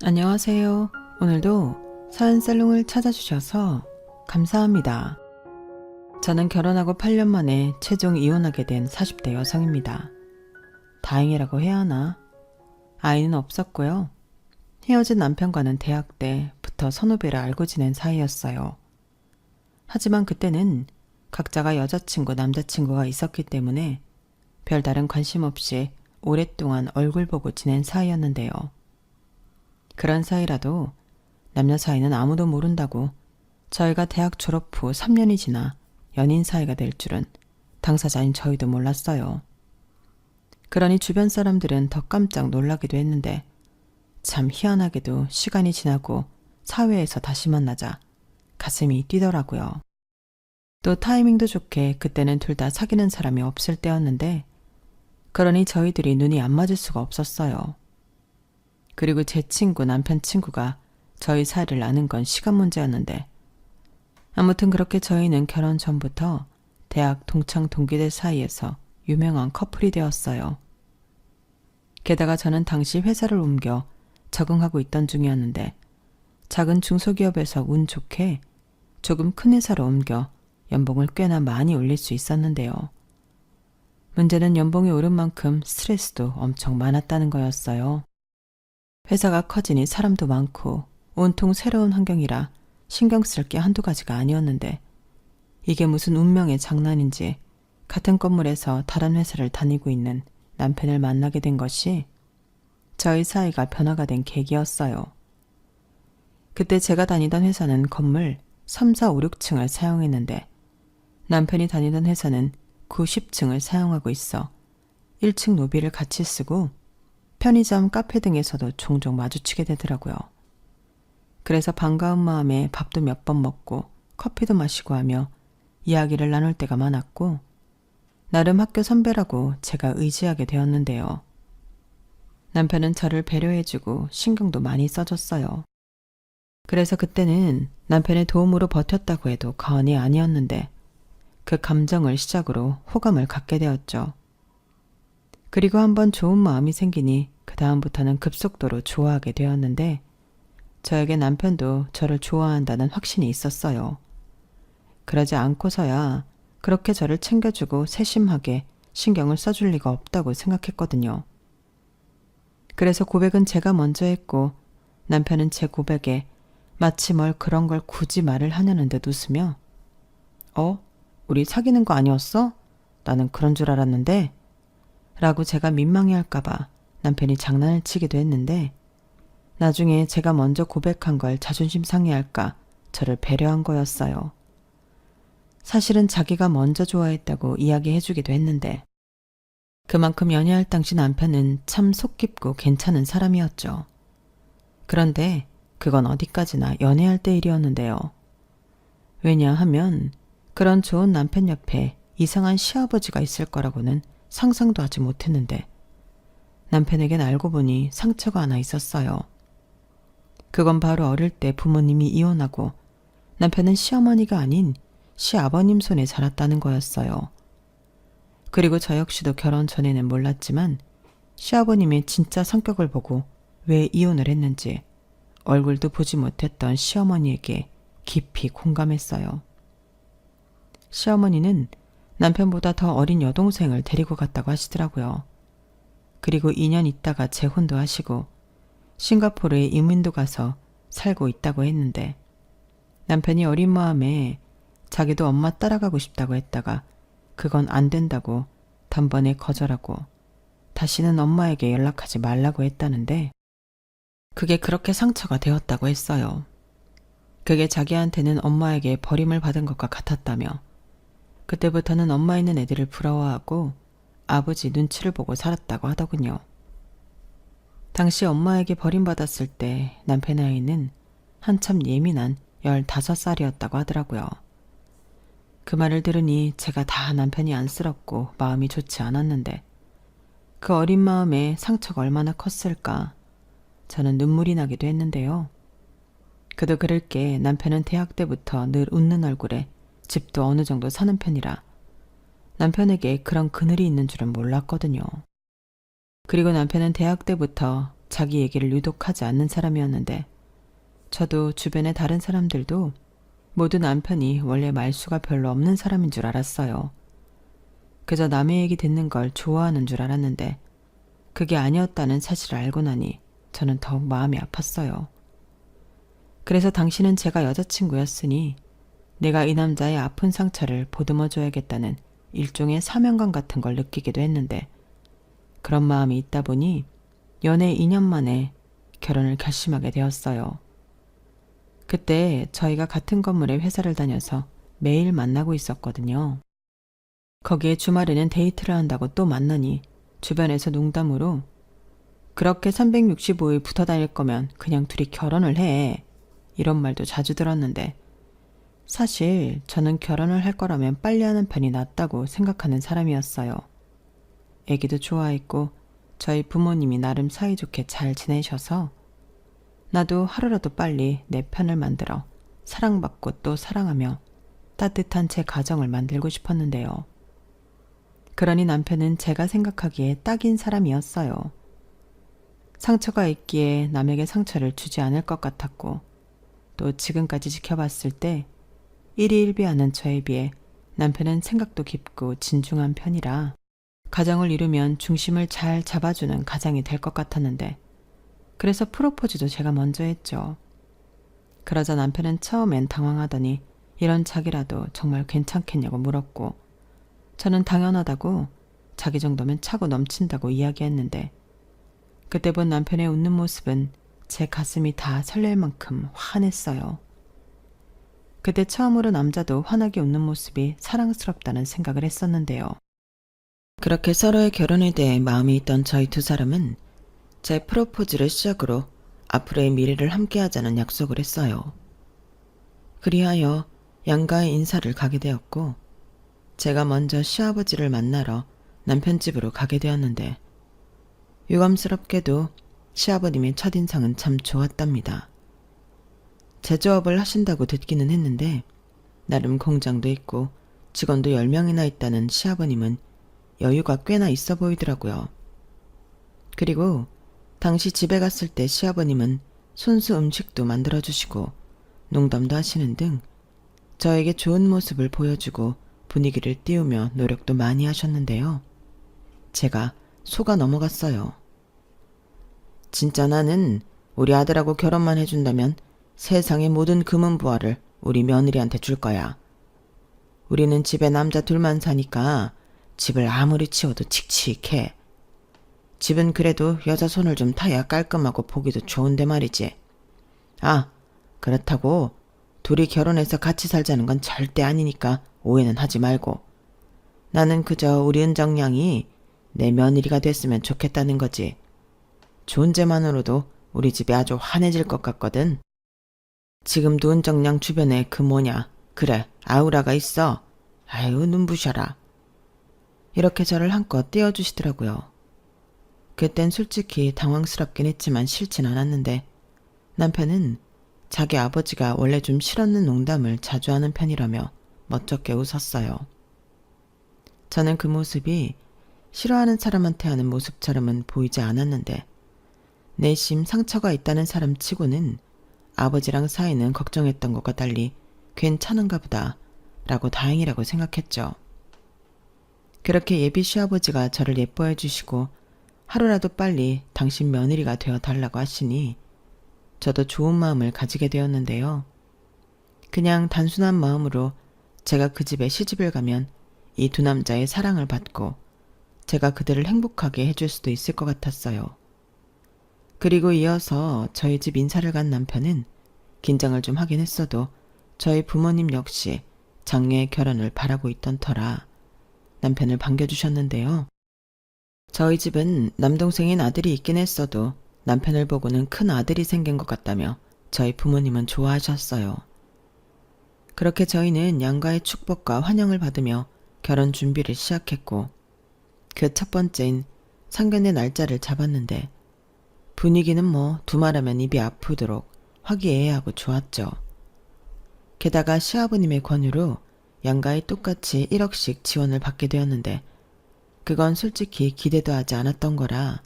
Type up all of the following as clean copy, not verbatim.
안녕하세요. 오늘도 사연살롱을 찾아주셔서 감사합니다. 저는 결혼하고 8년 만에 최종 이혼하게 된 40대 여성입니다. 다행이라고 해야 하나? 아이는 없었고요. 헤어진 남편과는 대학 때부터 선후배를 알고 지낸 사이였어요. 하지만 그때는 각자가 여자친구, 남자친구가 있었기 때문에 별다른 관심 없이 오랫동안 얼굴 보고 지낸 사이였는데요. 그런 사이라도 남녀 사이는 아무도 모른다고 저희가 대학 졸업 후 3년이 지나 연인 사이가 될 줄은 당사자인 저희도 몰랐어요. 그러니 주변 사람들은 더 깜짝 놀라기도 했는데 참 희한하게도 시간이 지나고 사회에서 다시 만나자 가슴이 뛰더라고요. 또 타이밍도 좋게 그때는 둘 다 사귀는 사람이 없을 때였는데 그러니 저희들이 눈이 안 맞을 수가 없었어요. 그리고 제 친구 남편 친구가 저희 사이를 아는 건 시간 문제였는데 아무튼 그렇게 저희는 결혼 전부터 대학 동창 동기들 사이에서 유명한 커플이 되었어요. 게다가 저는 당시 회사를 옮겨 적응하고 있던 중이었는데 작은 중소기업에서 운 좋게 조금 큰 회사로 옮겨 연봉을 꽤나 많이 올릴 수 있었는데요. 문제는 연봉이 오른 만큼 스트레스도 엄청 많았다는 거였어요. 회사가 커지니 사람도 많고 온통 새로운 환경이라 신경 쓸 게 한두 가지가 아니었는데 이게 무슨 운명의 장난인지 같은 건물에서 다른 회사를 다니고 있는 남편을 만나게 된 것이 저희 사이가 변화가 된 계기였어요. 그때 제가 다니던 회사는 건물 3, 4, 5, 6층을 사용했는데 남편이 다니던 회사는 9, 10층을 사용하고 있어 1층 로비를 같이 쓰고 편의점, 카페 등에서도 종종 마주치게 되더라고요. 그래서 반가운 마음에 밥도 몇 번 먹고 커피도 마시고 하며 이야기를 나눌 때가 많았고 나름 학교 선배라고 제가 의지하게 되었는데요. 남편은 저를 배려해주고 신경도 많이 써줬어요. 그래서 그때는 남편의 도움으로 버텼다고 해도 과언이 아니었는데 그 감정을 시작으로 호감을 갖게 되었죠. 그리고 한번 좋은 마음이 생기니 그 다음부터는 급속도로 좋아하게 되었는데 저에게 남편도 저를 좋아한다는 확신이 있었어요. 그러지 않고서야 그렇게 저를 챙겨주고 세심하게 신경을 써줄 리가 없다고 생각했거든요. 그래서 고백은 제가 먼저 했고 남편은 제 고백에 마치 뭘 그런 걸 굳이 말을 하냐는 듯 웃으며 우리 사귀는 거 아니었어? 나는 그런 줄 알았는데 라고 제가 민망해할까봐 남편이 장난을 치기도 했는데 나중에 제가 먼저 고백한 걸 자존심 상해할까 저를 배려한 거였어요. 사실은 자기가 먼저 좋아했다고 이야기해주기도 했는데 그만큼 연애할 당시 남편은 참 속 깊고 괜찮은 사람이었죠. 그런데 그건 어디까지나 연애할 때 일이었는데요. 왜냐하면 그런 좋은 남편 옆에 이상한 시아버지가 있을 거라고는 상상도 하지 못했는데 남편에겐 알고 보니 상처가 하나 있었어요. 그건 바로 어릴 때 부모님이 이혼하고 남편은 시어머니가 아닌 시아버님 손에 자랐다는 거였어요. 그리고 저 역시도 결혼 전에는 몰랐지만 시아버님의 진짜 성격을 보고 왜 이혼을 했는지 얼굴도 보지 못했던 시어머니에게 깊이 공감했어요. 시어머니는 남편보다 더 어린 여동생을 데리고 갔다고 하시더라고요. 그리고 2년 있다가 재혼도 하시고 싱가포르에 이민도 가서 살고 있다고 했는데 남편이 어린 마음에 자기도 엄마 따라가고 싶다고 했다가 그건 안 된다고 단번에 거절하고 다시는 엄마에게 연락하지 말라고 했다는데 그게 그렇게 상처가 되었다고 했어요. 그게 자기한테는 엄마에게 버림을 받은 것과 같았다며 그때부터는 엄마 있는 애들을 부러워하고 아버지 눈치를 보고 살았다고 하더군요. 당시 엄마에게 버림받았을 때 남편 아이는 한참 예민한 15살이었다고 하더라고요. 그 말을 들으니 제가 다 남편이 안쓰럽고 마음이 좋지 않았는데 그 어린 마음에 상처가 얼마나 컸을까 저는 눈물이 나기도 했는데요. 그도 그럴 게 남편은 대학 때부터 늘 웃는 얼굴에 집도 어느 정도 사는 편이라 남편에게 그런 그늘이 있는 줄은 몰랐거든요. 그리고 남편은 대학 때부터 자기 얘기를 유독 하지 않는 사람이었는데 저도 주변의 다른 사람들도 모두 남편이 원래 말수가 별로 없는 사람인 줄 알았어요. 그저 남의 얘기 듣는 걸 좋아하는 줄 알았는데 그게 아니었다는 사실을 알고 나니 저는 더욱 마음이 아팠어요. 그래서 당신은 제가 여자친구였으니 내가 이 남자의 아픈 상처를 보듬어줘야겠다는 일종의 사명감 같은 걸 느끼기도 했는데 그런 마음이 있다 보니 연애 2년 만에 결혼을 결심하게 되었어요. 그때 저희가 같은 건물에 회사를 다녀서 매일 만나고 있었거든요. 거기에 주말에는 데이트를 한다고 또 만나니 주변에서 농담으로 그렇게 365일 붙어 다닐 거면 그냥 둘이 결혼을 해. 이런 말도 자주 들었는데 사실 저는 결혼을 할 거라면 빨리 하는 편이 낫다고 생각하는 사람이었어요. 애기도 좋아했고 저희 부모님이 나름 사이좋게 잘 지내셔서 나도 하루라도 빨리 내 편을 만들어 사랑받고 또 사랑하며 따뜻한 제 가정을 만들고 싶었는데요. 그러니 남편은 제가 생각하기에 딱인 사람이었어요. 상처가 있기에 남에게 상처를 주지 않을 것 같았고 또 지금까지 지켜봤을 때 일희일비하는 저에 비해 남편은 생각도 깊고 진중한 편이라 가정을 이루면 중심을 잘 잡아주는 가장이 될 것 같았는데 그래서 프로포즈도 제가 먼저 했죠. 그러자 남편은 처음엔 당황하더니 이런 자기라도 정말 괜찮겠냐고 물었고 저는 당연하다고 자기 정도면 차고 넘친다고 이야기했는데 그때 본 남편의 웃는 모습은 제 가슴이 다 설렐 만큼 환했어요. 그때 처음으로 남자도 환하게 웃는 모습이 사랑스럽다는 생각을 했었는데요. 그렇게 서로의 결혼에 대해 마음이 있던 저희 두 사람은 제 프로포즈를 시작으로 앞으로의 미래를 함께하자는 약속을 했어요. 그리하여 양가의 인사를 가게 되었고 제가 먼저 시아버지를 만나러 남편 집으로 가게 되었는데 유감스럽게도 시아버님의 첫인상은 참 좋았답니다. 제조업을 하신다고 듣기는 했는데 나름 공장도 있고 직원도 10명이나 있다는 시아버님은 여유가 꽤나 있어 보이더라고요. 그리고 당시 집에 갔을 때 시아버님은 손수 음식도 만들어주시고 농담도 하시는 등 저에게 좋은 모습을 보여주고 분위기를 띄우며 노력도 많이 하셨는데요. 제가 속아 넘어갔어요. 진짜 나는 우리 아들하고 결혼만 해준다면 세상의 모든 금은부화를 우리 며느리한테 줄 거야. 우리는 집에 남자 둘만 사니까 집을 아무리 치워도 칙칙해. 집은 그래도 여자 손을 좀 타야 깔끔하고 보기도 좋은데 말이지. 아, 그렇다고 둘이 결혼해서 같이 살자는 건 절대 아니니까 오해는 하지 말고. 나는 그저 우리 은정양이 내 며느리가 됐으면 좋겠다는 거지. 존재만으로도 우리 집이 아주 환해질 것 같거든. 지금도 은정양 주변에 그 뭐냐, 그래, 아우라가 있어. 아유, 눈부셔라. 이렇게 저를 한껏 띄워주시더라고요. 그땐 솔직히 당황스럽긴 했지만 싫진 않았는데 남편은 자기 아버지가 원래 좀 실없는 농담을 자주 하는 편이라며 멋쩍게 웃었어요. 저는 그 모습이 싫어하는 사람한테 하는 모습처럼은 보이지 않았는데 내심 상처가 있다는 사람 치고는 아버지랑 사이는 걱정했던 것과 달리 괜찮은가 보다 라고 다행이라고 생각했죠. 그렇게 예비 시아버지가 저를 예뻐해 주시고 하루라도 빨리 당신 며느리가 되어 달라고 하시니 저도 좋은 마음을 가지게 되었는데요. 그냥 단순한 마음으로 제가 그 집에 시집을 가면 이 두 남자의 사랑을 받고 제가 그들을 행복하게 해줄 수도 있을 것 같았어요. 그리고 이어서 저희 집 인사를 간 남편은 긴장을 좀 하긴 했어도 저희 부모님 역시 장녀의 결혼을 바라고 있던 터라 남편을 반겨주셨는데요. 저희 집은 남동생인 아들이 있긴 했어도 남편을 보고는 큰 아들이 생긴 것 같다며 저희 부모님은 좋아하셨어요. 그렇게 저희는 양가의 축복과 환영을 받으며 결혼 준비를 시작했고 그 첫 번째인 상견례 날짜를 잡았는데 분위기는 뭐 두말하면 입이 아프도록 화기애애하고 좋았죠. 게다가 시아버님의 권유로 양가에 똑같이 1억씩 지원을 받게 되었는데 그건 솔직히 기대도 하지 않았던 거라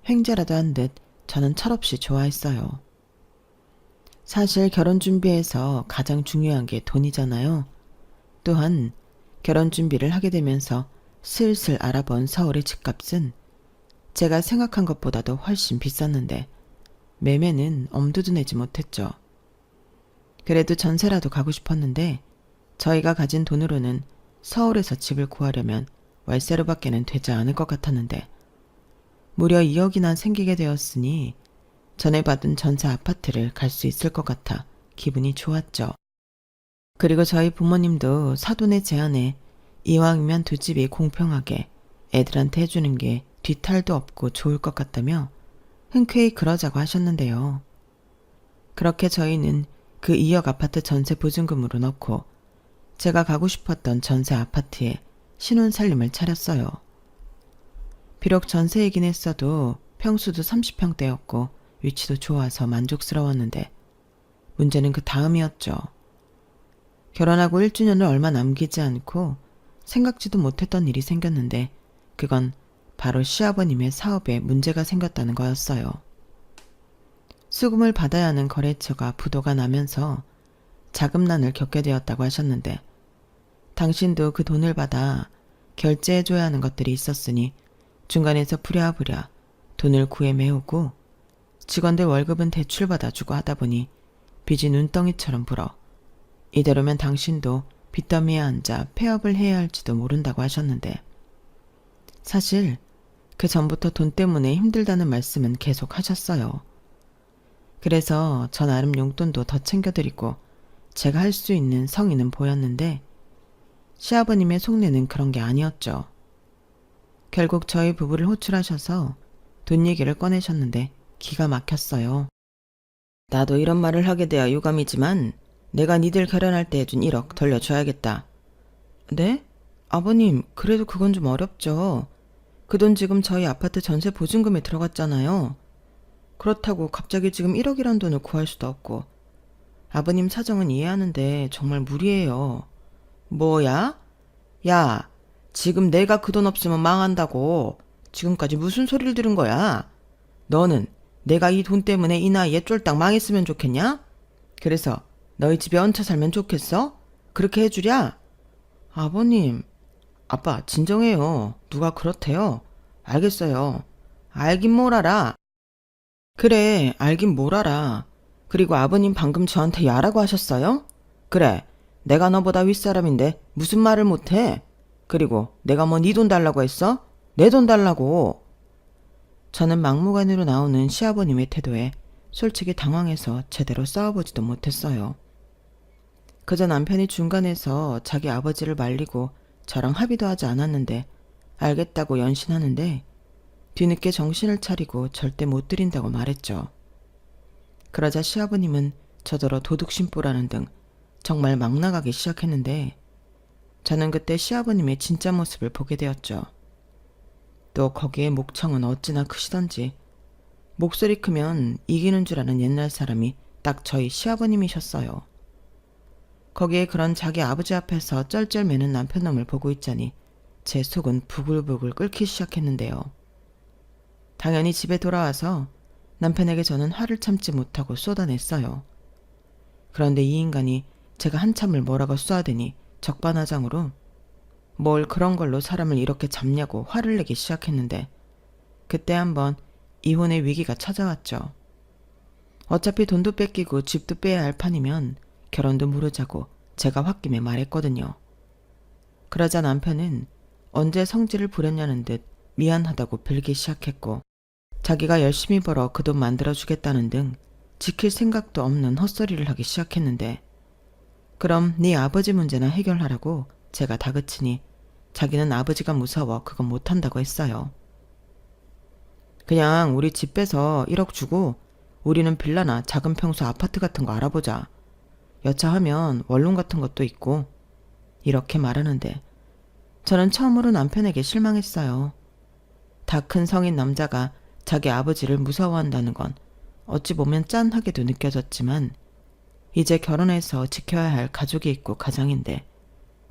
횡재라도 한 듯 저는 철없이 좋아했어요. 사실 결혼 준비에서 가장 중요한 게 돈이잖아요. 또한 결혼 준비를 하게 되면서 슬슬 알아본 서울의 집값은 제가 생각한 것보다도 훨씬 비쌌는데 매매는 엄두도 내지 못했죠. 그래도 전세라도 가고 싶었는데 저희가 가진 돈으로는 서울에서 집을 구하려면 월세로밖에는 되지 않을 것 같았는데 무려 2억이나 생기게 되었으니 전에 받은 전세 아파트를 갈 수 있을 것 같아 기분이 좋았죠. 그리고 저희 부모님도 사돈의 제안에 이왕이면 두 집이 공평하게 애들한테 해주는 게 뒤탈도 없고 좋을 것 같다며 흔쾌히 그러자고 하셨는데요. 그렇게 저희는 그 2억 아파트 전세 보증금으로 넣고 제가 가고 싶었던 전세 아파트에 신혼살림을 차렸어요. 비록 전세이긴 했어도 평수도 30평대였고 위치도 좋아서 만족스러웠는데 문제는 그 다음이었죠. 결혼하고 1주년을 얼마 남기지 않고 생각지도 못했던 일이 생겼는데 그건 바로 시아버님의 사업에 문제가 생겼다는 거였어요. 수금을 받아야 하는 거래처가 부도가 나면서 자금난을 겪게 되었다고 하셨는데 당신도 그 돈을 받아 결제해줘야 하는 것들이 있었으니 중간에서 부랴부랴 돈을 구해 메우고 직원들 월급은 대출 받아주고 하다 보니 빚이 눈덩이처럼 불어 이대로면 당신도 빚더미에 앉아 폐업을 해야 할지도 모른다고 하셨는데 사실 그 전부터 돈 때문에 힘들다는 말씀은 계속 하셨어요. 그래서 저 나름 용돈도 더 챙겨드리고 제가 할 수 있는 성의는 보였는데 시아버님의 속내는 그런 게 아니었죠. 결국 저희 부부를 호출하셔서 돈 얘기를 꺼내셨는데 기가 막혔어요. 나도 이런 말을 하게 되어 유감이지만 내가 니들 결혼할 때 해준 1억 돌려줘야겠다. 네? 아버님, 그래도 그건 좀 어렵죠. 그 돈 지금 저희 아파트 전세 보증금에 들어갔잖아요. 그렇다고 갑자기 지금 1억이란 돈을 구할 수도 없고 아버님 사정은 이해하는데 정말 무리예요. 뭐야? 야, 지금 내가 그 돈 없으면 망한다고 지금까지 무슨 소리를 들은 거야? 너는 내가 이 돈 때문에 이 나이에 쫄딱 망했으면 좋겠냐? 그래서 너희 집에 얹혀 살면 좋겠어? 그렇게 해주랴? 아버님, 아빠 진정해요. 누가 그렇대요? 알겠어요. 알긴 뭘 알아. 그래, 알긴 뭘 알아. 그리고 아버님 방금 저한테 야라고 하셨어요? 그래, 내가 너보다 윗사람인데 무슨 말을 못해? 그리고 내가 뭐 네 돈 달라고 했어? 내 돈 달라고. 저는 막무가내로 나오는 시아버님의 태도에 솔직히 당황해서 제대로 싸워보지도 못했어요. 그저 남편이 중간에서 자기 아버지를 말리고 저랑 합의도 하지 않았는데 알겠다고 연신하는데 뒤늦게 정신을 차리고 절대 못 드린다고 말했죠. 그러자 시아버님은 저더러 도둑심보라는 등 정말 막 나가기 시작했는데 저는 그때 시아버님의 진짜 모습을 보게 되었죠. 또 거기에 목청은 어찌나 크시던지 목소리 크면 이기는 줄 아는 옛날 사람이 딱 저희 시아버님이셨어요. 거기에 그런 자기 아버지 앞에서 쩔쩔매는 남편놈을 보고 있자니 제 속은 부글부글 끓기 시작했는데요. 당연히 집에 돌아와서 남편에게 저는 화를 참지 못하고 쏟아냈어요. 그런데 이 인간이 제가 한참을 뭐라고 쏘아대니 적반하장으로 뭘 그런 걸로 사람을 이렇게 잡냐고 화를 내기 시작했는데 그때 한번 이혼의 위기가 찾아왔죠. 어차피 돈도 뺏기고 집도 빼야 할 판이면 결혼도 무르자고 제가 홧김에 말했거든요. 그러자 남편은 언제 성질을 부렸냐는 듯 미안하다고 빌기 시작했고 자기가 열심히 벌어 그 돈 만들어주겠다는 등 지킬 생각도 없는 헛소리를 하기 시작했는데 그럼 네 아버지 문제나 해결하라고 제가 다그치니 자기는 아버지가 무서워 그건 못한다고 했어요. 그냥 우리 집 빼서 1억 주고 우리는 빌라나 작은 평수 아파트 같은 거 알아보자. 여차하면 원룸 같은 것도 있고 이렇게 말하는데 저는 처음으로 남편에게 실망했어요. 다 큰 성인 남자가 자기 아버지를 무서워한다는 건 어찌 보면 짠하게도 느껴졌지만 이제 결혼해서 지켜야 할 가족이 있고 가장인데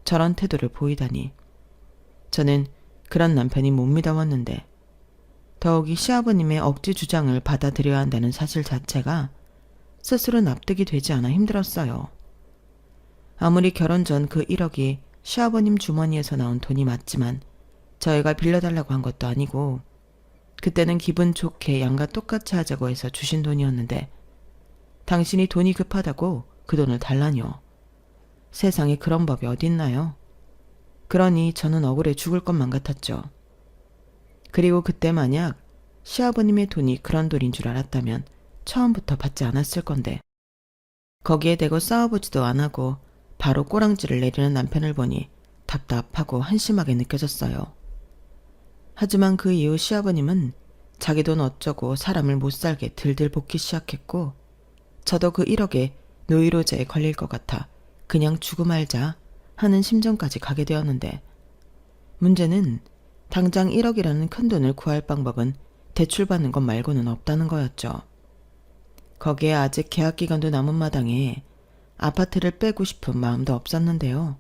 저런 태도를 보이다니 저는 그런 남편이 못 믿어왔는데 더욱이 시아버님의 억지 주장을 받아들여야 한다는 사실 자체가 스스로 납득이 되지 않아 힘들었어요. 아무리 결혼 전 그 1억이 시아버님 주머니에서 나온 돈이 맞지만 저희가 빌려달라고 한 것도 아니고 그때는 기분 좋게 양과 똑같이 하자고 해서 주신 돈이었는데 당신이 돈이 급하다고 그 돈을 달라뇨. 세상에 그런 법이 어딨나요? 그러니 저는 억울해 죽을 것만 같았죠. 그리고 그때 만약 시아버님의 돈이 그런 돈인 줄 알았다면 처음부터 받지 않았을 건데 거기에 대고 싸워보지도 안 하고 바로 꼬랑지를 내리는 남편을 보니 답답하고 한심하게 느껴졌어요. 하지만 그 이후 시아버님은 자기 돈 어쩌고 사람을 못 살게 들들 볶기 시작했고 저도 그 1억에 노이로제에 걸릴 것 같아 그냥 주고 말자 하는 심정까지 가게 되었는데 문제는 당장 1억이라는 큰 돈을 구할 방법은 대출받는 것 말고는 없다는 거였죠. 거기에 아직 계약 기간도 남은 마당에 아파트를 빼고 싶은 마음도 없었는데요.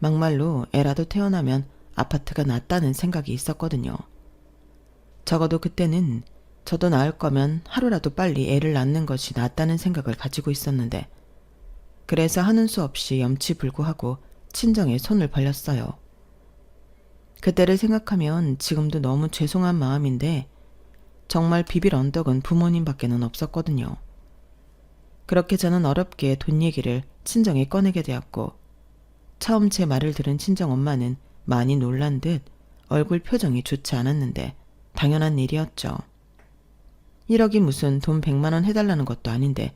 막말로 애라도 태어나면 아파트가 낫다는 생각이 있었거든요. 적어도 그때는 저도 낳을 거면 하루라도 빨리 애를 낳는 것이 낫다는 생각을 가지고 있었는데 그래서 하는 수 없이 염치불구하고 친정에 손을 벌렸어요. 그때를 생각하면 지금도 너무 죄송한 마음인데 정말 비빌 언덕은 부모님밖에는 없었거든요. 그렇게 저는 어렵게 돈 얘기를 친정에 꺼내게 되었고 처음 제 말을 들은 친정엄마는 많이 놀란 듯 얼굴 표정이 좋지 않았는데 당연한 일이었죠. 1억이 무슨 돈 100만 원 해달라는 것도 아닌데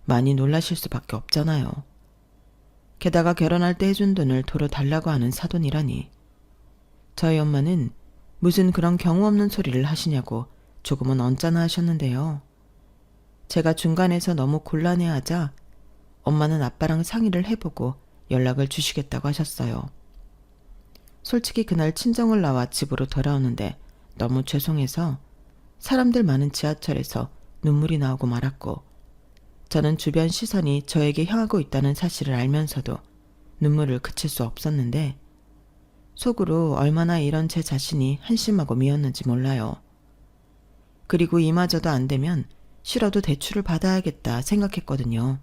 많이 놀라실 수밖에 없잖아요. 게다가 결혼할 때 해준 돈을 도로 달라고 하는 사돈이라니. 저희 엄마는 무슨 그런 경우 없는 소리를 하시냐고 조금은 언짢아 하셨는데요. 제가 중간에서 너무 곤란해하자 엄마는 아빠랑 상의를 해보고 연락을 주시겠다고 하셨어요. 솔직히 그날 친정을 나와 집으로 돌아오는데 너무 죄송해서 사람들 많은 지하철에서 눈물이 나오고 말았고 저는 주변 시선이 저에게 향하고 있다는 사실을 알면서도 눈물을 그칠 수 없었는데 속으로 얼마나 이런 제 자신이 한심하고 미웠는지 몰라요. 그리고 이마저도 안 되면 싫어도 대출을 받아야겠다 생각했거든요.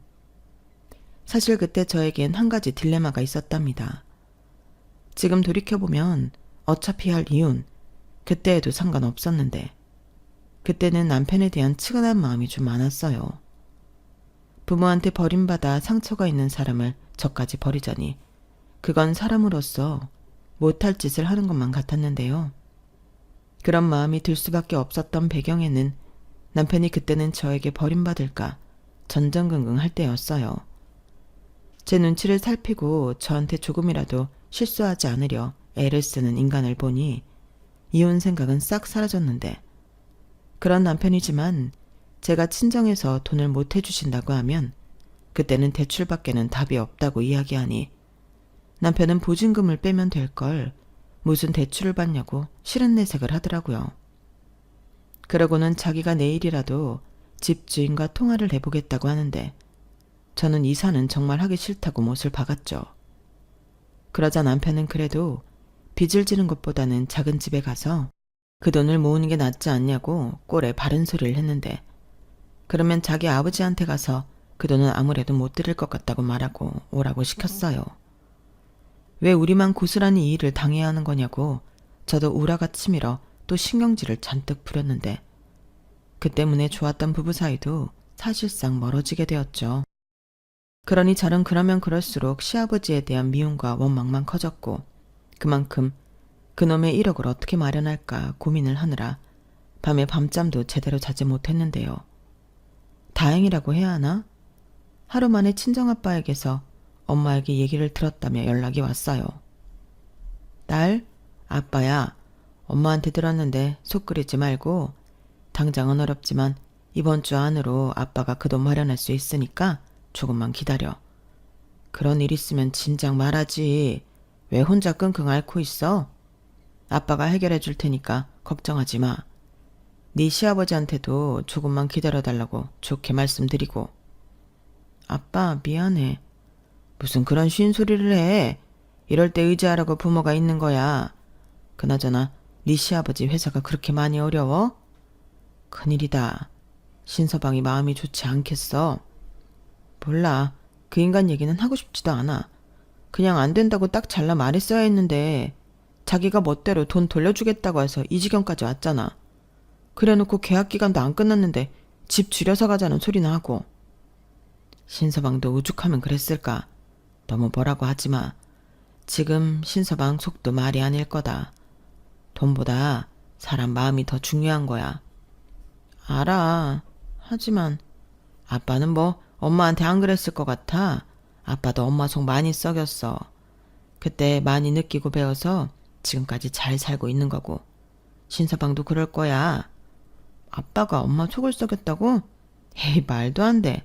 사실 그때 저에겐 한 가지 딜레마가 있었답니다. 지금 돌이켜보면 어차피 할 이유는 그때에도 상관없었는데 그때는 남편에 대한 측은한 마음이 좀 많았어요. 부모한테 버림받아 상처가 있는 사람을 저까지 버리자니 그건 사람으로서 못할 짓을 하는 것만 같았는데요. 그런 마음이 들 수밖에 없었던 배경에는 남편이 그때는 저에게 버림받을까 전전긍긍할 때였어요. 제 눈치를 살피고 저한테 조금이라도 실수하지 않으려 애를 쓰는 인간을 보니 이혼 생각은 싹 사라졌는데 그런 남편이지만 제가 친정에서 돈을 못 해주신다고 하면 그때는 대출밖에는 답이 없다고 이야기하니 남편은 보증금을 빼면 될 걸 무슨 대출을 받냐고 싫은 내색을 하더라고요. 그러고는 자기가 내일이라도 집주인과 통화를 해보겠다고 하는데 저는 이사는 정말 하기 싫다고 못을 박았죠. 그러자 남편은 그래도 빚을 지는 것보다는 작은 집에 가서 그 돈을 모으는 게 낫지 않냐고 꼴에 바른 소리를 했는데 그러면 자기 아버지한테 가서 그 돈은 아무래도 못 드릴 것 같다고 말하고 오라고 시켰어요. 왜 우리만 고스란히 이 일을 당해야 하는 거냐고 저도 우라가 치밀어 또 신경질을 잔뜩 부렸는데 그 때문에 좋았던 부부 사이도 사실상 멀어지게 되었죠. 그러니 저는 그러면 그럴수록 시아버지에 대한 미움과 원망만 커졌고 그만큼 그놈의 1억을 어떻게 마련할까 고민을 하느라 밤에 밤잠도 제대로 자지 못했는데요. 다행이라고 해야 하나? 하루 만에 친정아빠에게서 엄마에게 얘기를 들었다며 연락이 왔어요. 딸, 아빠야, 엄마한테 들었는데 속 끓이지 말고 당장은 어렵지만 이번 주 안으로 아빠가 그 돈 마련할 수 있으니까 조금만 기다려. 그런 일 있으면 진작 말하지. 왜 혼자 끙끙 앓고 있어? 아빠가 해결해 줄 테니까 걱정하지 마. 네 시아버지한테도 조금만 기다려달라고 좋게 말씀드리고. 아빠 미안해. 무슨 그런 쉰 소리를 해. 이럴 때 의지하라고 부모가 있는 거야. 그나저나 네 시아버지 회사가 그렇게 많이 어려워? 큰일이다. 신서방이 마음이 좋지 않겠어. 몰라. 그 인간 얘기는 하고 싶지도 않아. 그냥 안 된다고 딱 잘라 말했어야 했는데 자기가 멋대로 돈 돌려주겠다고 해서 이 지경까지 왔잖아. 그래놓고 계약 기간도 안 끝났는데 집 줄여서 가자는 소리나 하고. 신서방도 오죽하면 그랬을까. 너무 뭐라고 하지 마. 지금 신서방 속도 말이 아닐 거다. 돈보다 사람 마음이 더 중요한 거야. 알아. 하지만 아빠는 뭐 엄마한테 안 그랬을 것 같아. 아빠도 엄마 속 많이 썩였어. 그때 많이 느끼고 배워서 지금까지 잘 살고 있는 거고. 신서방도 그럴 거야. 아빠가 엄마 속을 썩였다고? 에이, 말도 안 돼.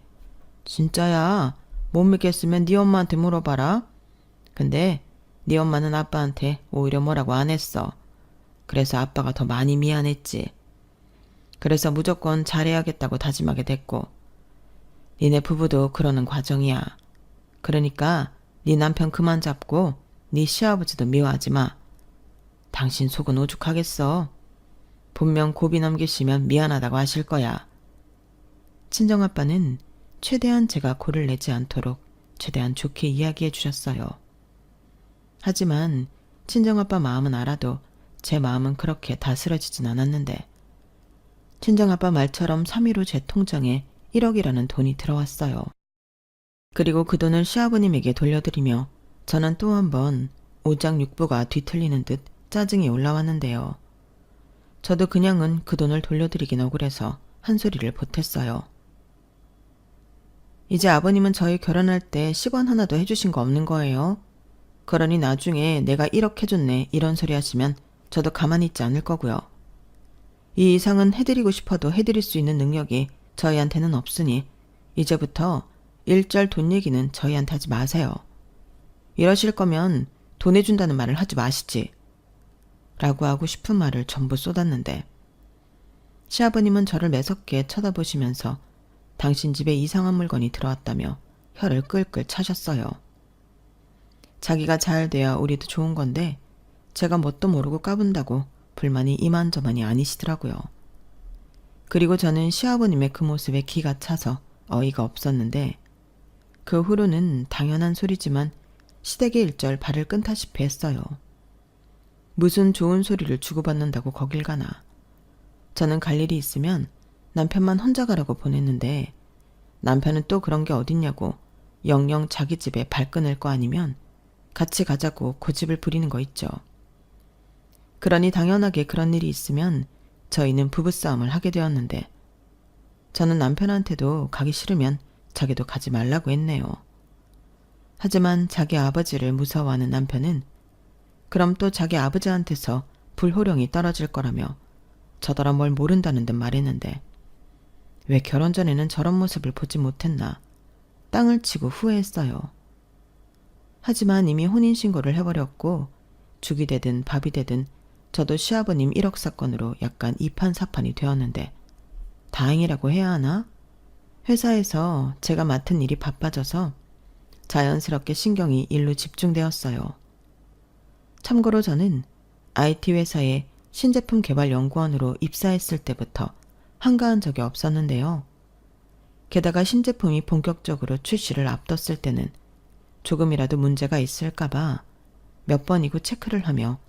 진짜야. 못 믿겠으면 네 엄마한테 물어봐라. 근데 네 엄마는 아빠한테 오히려 뭐라고 안 했어. 그래서 아빠가 더 많이 미안했지. 그래서 무조건 잘해야겠다고 다짐하게 됐고. 니네 부부도 그러는 과정이야. 그러니까 네 남편 그만 잡고 네 시아버지도 미워하지 마. 당신 속은 오죽하겠어. 분명 고비 넘기시면 미안하다고 하실 거야. 친정아빠는 최대한 제가 고를 내지 않도록 최대한 좋게 이야기해 주셨어요. 하지만 친정아빠 마음은 알아도 제 마음은 그렇게 다스려지진 않았는데 친정아빠 말처럼 3일 후 제 통장에 1억이라는 돈이 들어왔어요. 그리고 그 돈을 시아버님에게 돌려드리며 저는 또 한 번 오장육부가 뒤틀리는 듯 짜증이 올라왔는데요. 저도 그냥은 그 돈을 돌려드리긴 억울해서 한 소리를 보탰어요. 이제 아버님은 저희 결혼할 때 10원 하나도 해주신 거 없는 거예요. 그러니 나중에 내가 1억 해줬네 이런 소리 하시면 저도 가만히 있지 않을 거고요. 이 이상은 해드리고 싶어도 해드릴 수 있는 능력이 저희한테는 없으니 이제부터 일절 돈 얘기는 저희한테 하지 마세요. 이러실 거면 돈 해준다는 말을 하지 마시지. 라고 하고 싶은 말을 전부 쏟았는데 시아버님은 저를 매섭게 쳐다보시면서 당신 집에 이상한 물건이 들어왔다며 혀를 끌끌 차셨어요. 자기가 잘 돼야 우리도 좋은 건데 제가 뭣도 모르고 까분다고 불만이 이만저만이 아니시더라고요. 그리고 저는 시아버님의 그 모습에 기가 차서 어이가 없었는데 그 후로는 당연한 소리지만 시댁에 일절 발을 끈다시피 했어요. 무슨 좋은 소리를 주고받는다고 거길 가나. 저는 갈 일이 있으면 남편만 혼자 가라고 보냈는데 남편은 또 그런 게 어딨냐고 영영 자기 집에 발 끊을 거 아니면 같이 가자고 고집을 부리는 거 있죠. 그러니 당연하게 그런 일이 있으면 저희는 부부싸움을 하게 되었는데 저는 남편한테도 가기 싫으면 자기도 가지 말라고 했네요. 하지만 자기 아버지를 무서워하는 남편은 그럼 또 자기 아버지한테서 불호령이 떨어질 거라며 저더러 뭘 모른다는 듯 말했는데 왜 결혼 전에는 저런 모습을 보지 못했나 땅을 치고 후회했어요. 하지만 이미 혼인신고를 해버렸고 죽이 되든 밥이 되든 저도 시아버님 1억 사건으로 약간 이판사판이 되었는데 다행이라고 해야 하나? 회사에서 제가 맡은 일이 바빠져서 자연스럽게 신경이 일로 집중되었어요. 참고로 저는 IT 회사에 신제품 개발 연구원으로 입사했을 때부터 한가한 적이 없었는데요. 게다가 신제품이 본격적으로 출시를 앞뒀을 때는 조금이라도 문제가 있을까봐 몇 번이고 체크를 하며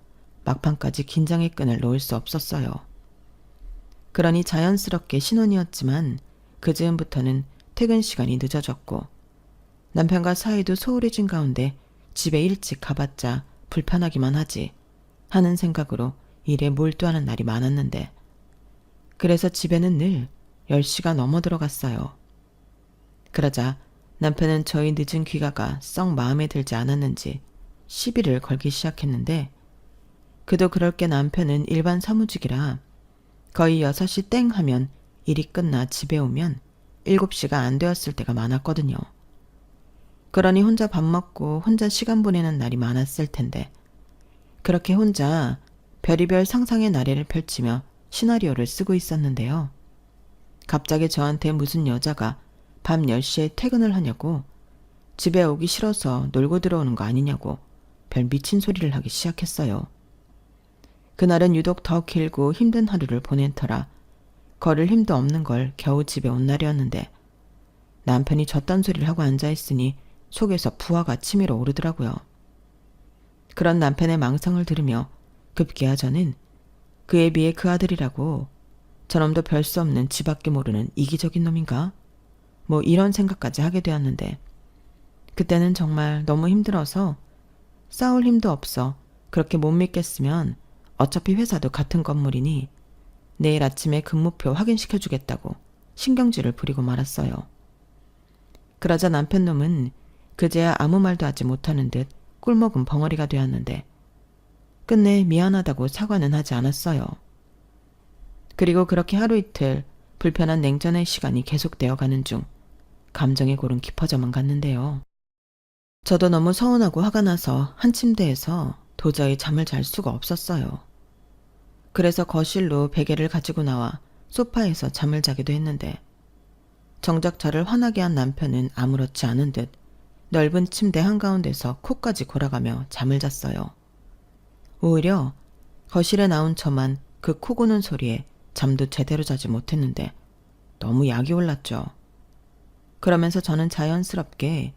막판까지 긴장의 끈을 놓을 수 없었어요. 그러니 자연스럽게 신혼이었지만 그 즈음부터는 퇴근 시간이 늦어졌고 남편과 사이도 소홀해진 가운데 집에 일찍 가봤자 불편하기만 하지 하는 생각으로 일에 몰두하는 날이 많았는데 그래서 집에는 늘 10시가 넘어 들어갔어요. 그러자 남편은 저희 늦은 귀가가 썩 마음에 들지 않았는지 시비를 걸기 시작했는데 그도 그럴 게 남편은 일반 사무직이라 거의 6시 땡 하면 일이 끝나 집에 오면 7시가 안 되었을 때가 많았거든요. 그러니 혼자 밥 먹고 혼자 시간 보내는 날이 많았을 텐데 그렇게 혼자 별의별 상상의 나래를 펼치며 시나리오를 쓰고 있었는데요. 갑자기 저한테 무슨 여자가 밤 10시에 퇴근을 하냐고 집에 오기 싫어서 놀고 들어오는 거 아니냐고 별 미친 소리를 하기 시작했어요. 그날은 유독 더 길고 힘든 하루를 보낸 터라 걸을 힘도 없는 걸 겨우 집에 온 날이었는데 남편이 저딴 소리를 하고 앉아있으니 속에서 부하가 치밀어 오르더라고요. 그런 남편의 망상을 들으며 급기야 저는 그에 비해 그 아들이라고 저놈도 별 수 없는 지밖에 모르는 이기적인 놈인가? 뭐 이런 생각까지 하게 되었는데 그때는 정말 너무 힘들어서 싸울 힘도 없어 그렇게 못 믿겠으면 어차피 회사도 같은 건물이니 내일 아침에 근무표 확인시켜주겠다고 신경질을 부리고 말았어요. 그러자 남편 놈은 그제야 아무 말도 하지 못하는 듯 꿀먹은 벙어리가 되었는데 끝내 미안하다고 사과는 하지 않았어요. 그리고 그렇게 하루 이틀 불편한 냉전의 시간이 계속되어 가는 중 감정의 골은 깊어져만 갔는데요. 저도 너무 서운하고 화가 나서 한 침대에서 도저히 잠을 잘 수가 없었어요. 그래서 거실로 베개를 가지고 나와 소파에서 잠을 자기도 했는데 정작 저를 화나게 한 남편은 아무렇지 않은 듯 넓은 침대 한가운데서 코까지 골아가며 잠을 잤어요. 오히려 거실에 나온 저만 그 코 고는 소리에 잠도 제대로 자지 못했는데 너무 약이 올랐죠. 그러면서 저는 자연스럽게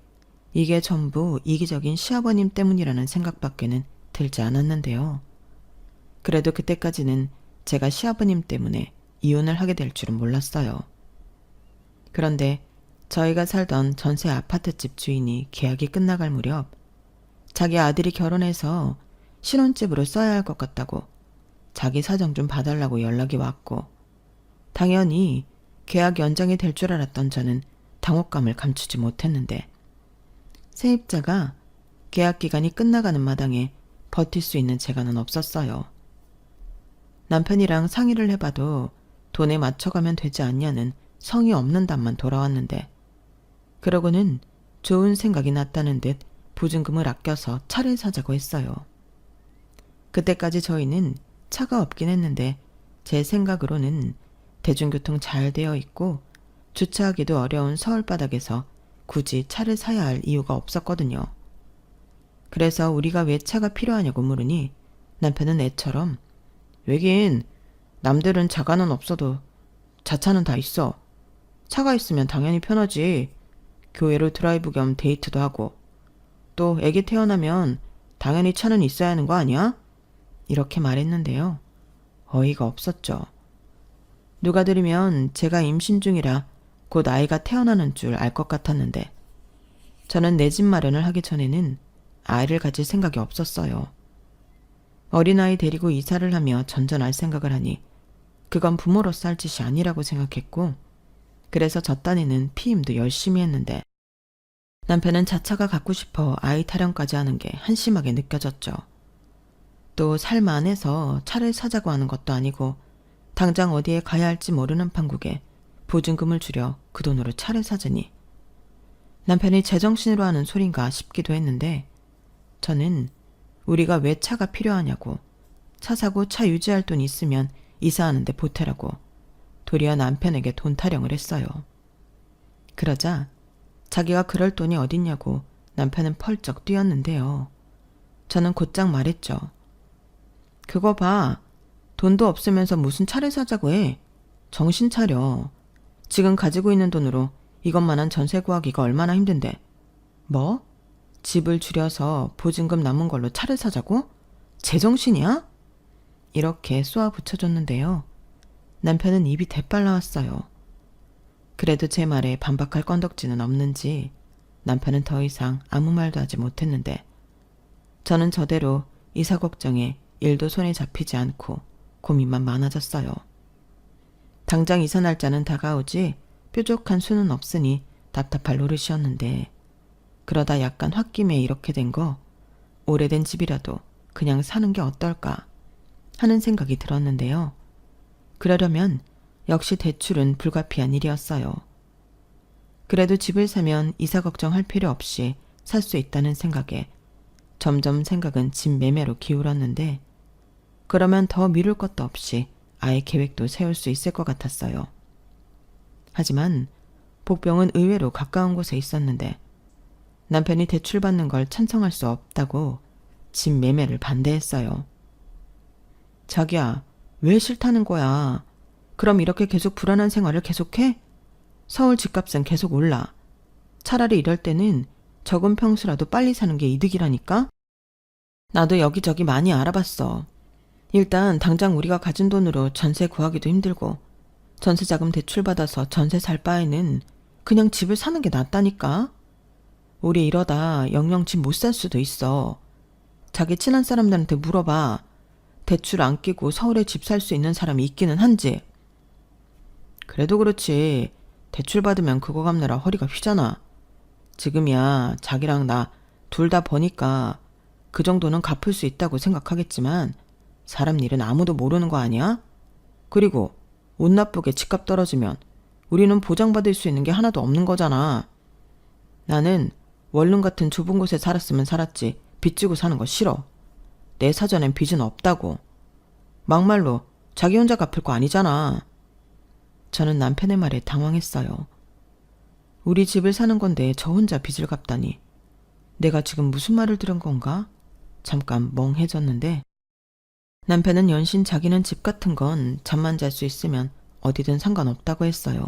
이게 전부 이기적인 시아버님 때문이라는 생각밖에는 들지 않았는데요. 그래도 그때까지는 제가 시아버님 때문에 이혼을 하게 될 줄은 몰랐어요. 그런데 저희가 살던 전세 아파트집 주인이 계약이 끝나갈 무렵 자기 아들이 결혼해서 신혼집으로 써야 할 것 같다고 자기 사정 좀 봐달라고 연락이 왔고 당연히 계약 연장이 될 줄 알았던 저는 당혹감을 감추지 못했는데 세입자가 계약 기간이 끝나가는 마당에 버틸 수 있는 재간은 없었어요. 남편이랑 상의를 해봐도 돈에 맞춰가면 되지 않냐는 성의 없는 답만 돌아왔는데 그러고는 좋은 생각이 났다는 듯 보증금을 아껴서 차를 사자고 했어요. 그때까지 저희는 차가 없긴 했는데 제 생각으로는 대중교통 잘 되어 있고 주차하기도 어려운 서울 바닥에서 굳이 차를 사야 할 이유가 없었거든요. 그래서 우리가 왜 차가 필요하냐고 물으니 남편은 애처럼 왜긴 남들은 자가는 없어도 자차는 다 있어. 차가 있으면 당연히 편하지. 교회로 드라이브 겸 데이트도 하고 또 애기 태어나면 당연히 차는 있어야 하는 거 아니야? 이렇게 말했는데요. 어이가 없었죠. 누가 들으면 제가 임신 중이라 곧 아이가 태어나는 줄 알 것 같았는데 저는 내 집 마련을 하기 전에는 아이를 가질 생각이 없었어요. 어린아이 데리고 이사를 하며 전전할 생각을 하니 그건 부모로서 할 짓이 아니라고 생각했고 그래서 저 딴에는 피임도 열심히 했는데 남편은 자차가 갖고 싶어 아이 타령까지 하는 게 한심하게 느껴졌죠. 또 삶 안에서 차를 사자고 하는 것도 아니고 당장 어디에 가야 할지 모르는 판국에 보증금을 줄여 그 돈으로 차를 사자니 남편이 제정신으로 하는 소린가 싶기도 했는데 저는 우리가 왜 차가 필요하냐고 차 사고 차 유지할 돈 있으면 이사하는데 보태라고 도리어 남편에게 돈 타령을 했어요. 그러자 자기가 그럴 돈이 어딨냐고 남편은 펄쩍 뛰었는데요. 저는 곧장 말했죠. 그거 봐. 돈도 없으면서 무슨 차를 사자고 해. 정신 차려. 지금 가지고 있는 돈으로 이것만한 전세 구하기가 얼마나 힘든데. 뭐? 집을 줄여서 보증금 남은 걸로 차를 사자고? 제정신이야? 이렇게 쏘아 붙여줬는데요. 남편은 입이 대빨 나왔어요. 그래도 제 말에 반박할 건덕지는 없는지 남편은 더 이상 아무 말도 하지 못했는데 저는 저대로 이사 걱정에 일도 손에 잡히지 않고 고민만 많아졌어요. 당장 이사 날짜는 다가오지 뾰족한 수는 없으니 답답할 노릇이었는데 그러다 약간 홧김에 이렇게 된 거 오래된 집이라도 그냥 사는 게 어떨까 하는 생각이 들었는데요. 그러려면 역시 대출은 불가피한 일이었어요. 그래도 집을 사면 이사 걱정할 필요 없이 살 수 있다는 생각에 점점 생각은 집 매매로 기울었는데 그러면 더 미룰 것도 없이 아예 계획도 세울 수 있을 것 같았어요. 하지만 복병은 의외로 가까운 곳에 있었는데 남편이 대출받는 걸 찬성할 수 없다고 집 매매를 반대했어요. 자기야, 왜 싫다는 거야? 그럼 이렇게 계속 불안한 생활을 계속해? 서울 집값은 계속 올라. 차라리 이럴 때는 적은 평수라도 빨리 사는 게 이득이라니까? 나도 여기저기 많이 알아봤어. 일단 당장 우리가 가진 돈으로 전세 구하기도 힘들고 전세자금 대출받아서 전세 살 바에는 그냥 집을 사는 게 낫다니까? 우리 이러다 영영 집 못 살 수도 있어. 자기 친한 사람들한테 물어봐. 대출 안 끼고 서울에 집 살 수 있는 사람이 있기는 한지. 그래도 그렇지. 대출 받으면 그거 갚느라 허리가 휘잖아. 지금이야 자기랑 나 둘 다 버니까 그 정도는 갚을 수 있다고 생각하겠지만 사람 일은 아무도 모르는 거 아니야? 그리고 운 나쁘게 집값 떨어지면 우리는 보장받을 수 있는 게 하나도 없는 거잖아. 나는 원룸 같은 좁은 곳에 살았으면 살았지 빚 지고 사는 거 싫어. 내 사전엔 빚은 없다고. 막말로 자기 혼자 갚을 거 아니잖아. 저는 남편의 말에 당황했어요. 우리 집을 사는 건데 저 혼자 빚을 갚다니. 내가 지금 무슨 말을 들은 건가? 잠깐 멍해졌는데 남편은 연신 자기는 집 같은 건 잠만 잘 수 있으면 어디든 상관없다고 했어요.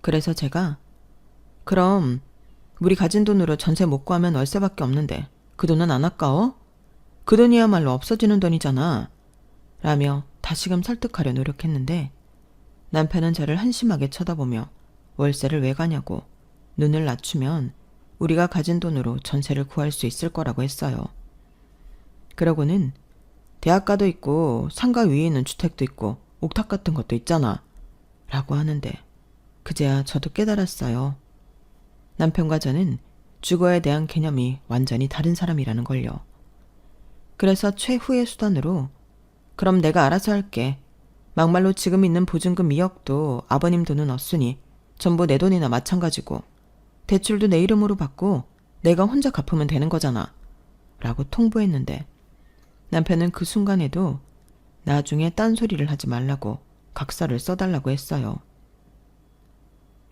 그래서 제가 그럼 우리 가진 돈으로 전세 못 구하면 월세밖에 없는데 그 돈은 안 아까워? 그 돈이야말로 없어지는 돈이잖아. 라며 다시금 설득하려 노력했는데 남편은 저를 한심하게 쳐다보며 월세를 왜 가냐고 눈을 낮추면 우리가 가진 돈으로 전세를 구할 수 있을 거라고 했어요. 그러고는 대학가도 있고 상가 위에 있는 주택도 있고 옥탑 같은 것도 있잖아. 라고 하는데 그제야 저도 깨달았어요. 남편과 저는 주거에 대한 개념이 완전히 다른 사람이라는 걸요. 그래서 최후의 수단으로 그럼 내가 알아서 할게. 막말로 지금 있는 보증금 2억도 아버님 돈은 없으니 전부 내 돈이나 마찬가지고 대출도 내 이름으로 받고 내가 혼자 갚으면 되는 거잖아. 라고 통보했는데 남편은 그 순간에도 나중에 딴소리를 하지 말라고 각서를 써달라고 했어요.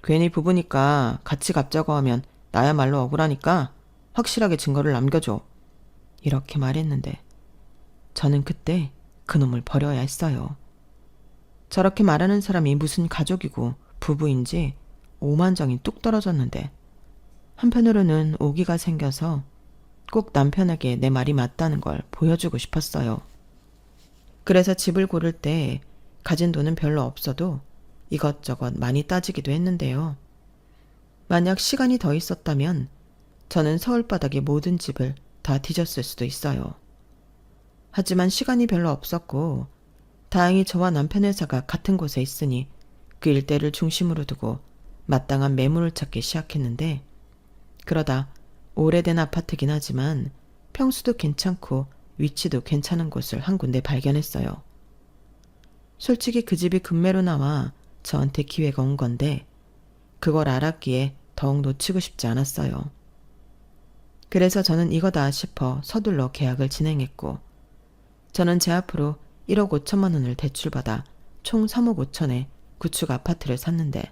괜히 부부니까 같이 갚자고 하면 나야말로 억울하니까 확실하게 증거를 남겨줘. 이렇게 말했는데 저는 그때 그놈을 버려야 했어요. 저렇게 말하는 사람이 무슨 가족이고 부부인지 오만정이 뚝 떨어졌는데 한편으로는 오기가 생겨서 꼭 남편에게 내 말이 맞다는 걸 보여주고 싶었어요. 그래서 집을 고를 때 가진 돈은 별로 없어도 이것저것 많이 따지기도 했는데요. 만약 시간이 더 있었다면 저는 서울바닥의 모든 집을 다 뒤졌을 수도 있어요. 하지만 시간이 별로 없었고 다행히 저와 남편 회사가 같은 곳에 있으니 그 일대를 중심으로 두고 마땅한 매물을 찾기 시작했는데 그러다 오래된 아파트긴 하지만 평수도 괜찮고 위치도 괜찮은 곳을 한 군데 발견했어요. 솔직히 그 집이 급매로 나와 저한테 기회가 온 건데 그걸 알았기에 더욱 놓치고 싶지 않았어요. 그래서 저는 이거다 싶어 서둘러 계약을 진행했고 저는 제 앞으로 1억 5천만 원을 대출받아 총 3억 5천에 구축 아파트를 샀는데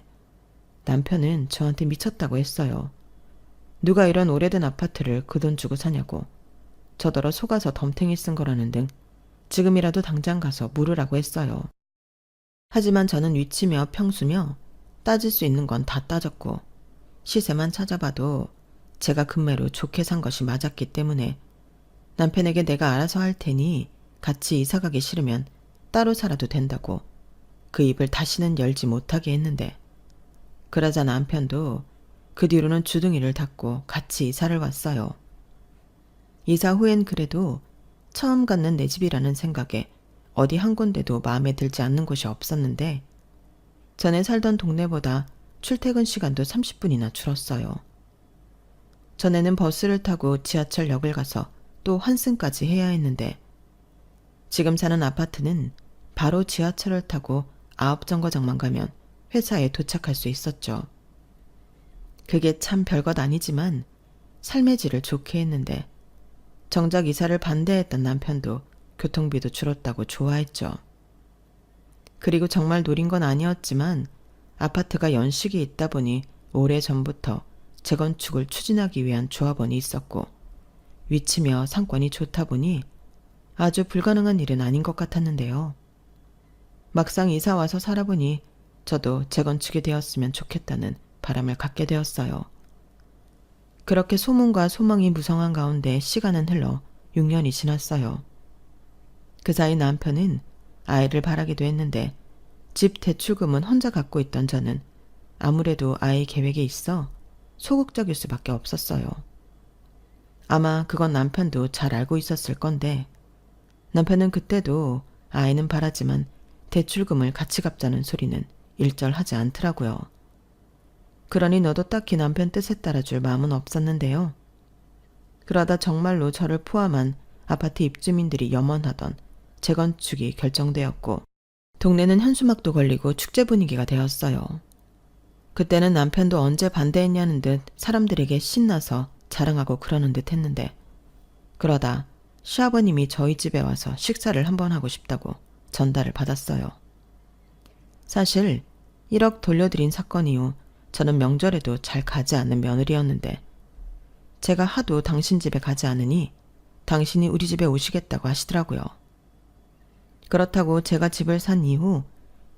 남편은 저한테 미쳤다고 했어요. 누가 이런 오래된 아파트를 그 돈 주고 사냐고 저더러 속아서 덤탱이 쓴 거라는 등 지금이라도 당장 가서 물으라고 했어요. 하지만 저는 위치며 평수며 따질 수 있는 건 다 따졌고 시세만 찾아봐도 제가 급매로 좋게 산 것이 맞았기 때문에 남편에게 내가 알아서 할 테니 같이 이사가기 싫으면 따로 살아도 된다고 그 입을 다시는 열지 못하게 했는데 그러자 남편도 그 뒤로는 주둥이를 닫고 같이 이사를 왔어요. 이사 후엔 그래도 처음 갖는 내 집이라는 생각에 어디 한 군데도 마음에 들지 않는 곳이 없었는데 전에 살던 동네보다 출퇴근 시간도 30분이나 줄었어요. 전에는 버스를 타고 지하철역을 가서 또 환승까지 해야 했는데 지금 사는 아파트는 바로 지하철을 타고 9정거장만 가면 회사에 도착할 수 있었죠. 그게 참 별것 아니지만 삶의 질을 좋게 했는데 정작 이사를 반대했던 남편도 교통비도 줄었다고 좋아했죠. 그리고 정말 노린 건 아니었지만 아파트가 연식이 있다 보니 오래전부터 재건축을 추진하기 위한 조합원이 있었고 위치며 상권이 좋다 보니 아주 불가능한 일은 아닌 것 같았는데요. 막상 이사 와서 살아보니 저도 재건축이 되었으면 좋겠다는 바람을 갖게 되었어요. 그렇게 소문과 소망이 무성한 가운데 시간은 흘러 6년이 지났어요. 그 사이 남편은 아이를 바라기도 했는데 집 대출금은 혼자 갖고 있던 저는 아무래도 아이 계획에 있어 소극적일 수밖에 없었어요. 아마 그건 남편도 잘 알고 있었을 건데 남편은 그때도 아이는 바라지만 대출금을 같이 갚자는 소리는 일절하지 않더라고요. 그러니 너도 딱히 남편 뜻에 따라줄 마음은 없었는데요. 그러다 정말로 저를 포함한 아파트 입주민들이 염원하던 재건축이 결정되었고 동네는 현수막도 걸리고 축제 분위기가 되었어요. 그때는 남편도 언제 반대했냐는 듯 사람들에게 신나서 자랑하고 그러는 듯 했는데 그러다 시아버님이 저희 집에 와서 식사를 한번 하고 싶다고 전달을 받았어요. 사실 1억 돌려드린 사건 이후 저는 명절에도 잘 가지 않는 며느리였는데 제가 하도 당신 집에 가지 않으니 당신이 우리 집에 오시겠다고 하시더라고요. 그렇다고 제가 집을 산 이후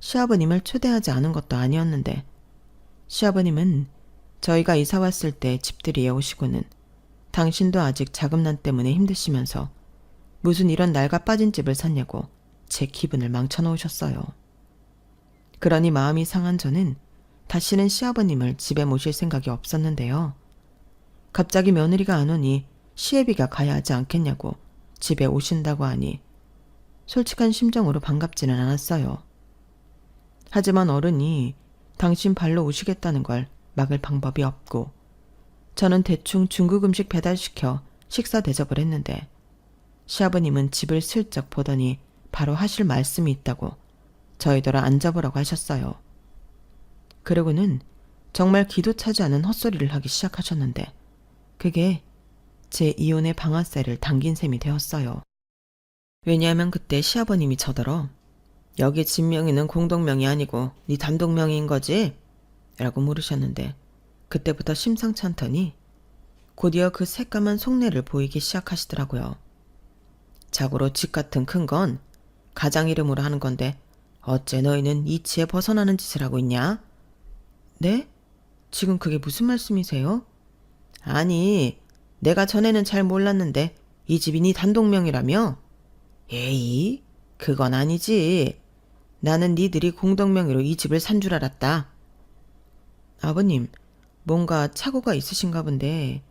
시아버님을 초대하지 않은 것도 아니었는데 시아버님은 저희가 이사 왔을 때 집들이에 오시고는 당신도 아직 자금난 때문에 힘드시면서 무슨 이런 낡아 빠진 집을 샀냐고 제 기분을 망쳐놓으셨어요. 그러니 마음이 상한 저는 다시는 시아버님을 집에 모실 생각이 없었는데요. 갑자기 며느리가 안 오니 시애비가 가야 하지 않겠냐고 집에 오신다고 하니 솔직한 심정으로 반갑지는 않았어요. 하지만 어른이 당신 발로 오시겠다는 걸 막을 방법이 없고 저는 대충 중국 음식 배달시켜 식사 대접을 했는데 시아버님은 집을 슬쩍 보더니 바로 하실 말씀이 있다고 저희더러 앉아보라고 하셨어요. 그러고는 정말 기도 차지 않은 헛소리를 하기 시작하셨는데 그게 제 이혼의 방아쇠를 당긴 셈이 되었어요. 왜냐하면 그때 시아버님이 저더러 여기 집 명의는 공동명의 아니고 네 단독명의인 거지? 라고 물으셨는데 그때부터 심상치 않더니 곧이어 그 새까만 속내를 보이기 시작하시더라고요. 자고로 집 같은 큰 건 가장 이름으로 하는 건데 어째 너희는 이치에 벗어나는 짓을 하고 있냐? 네? 지금 그게 무슨 말씀이세요? 아니, 내가 전에는 잘 몰랐는데 이 집이 네 단독명의라며? 에이, 그건 아니지. 나는 니들이 공동명의로 이 집을 산 줄 알았다. 아버님, 뭔가 착오가 있으신가 본데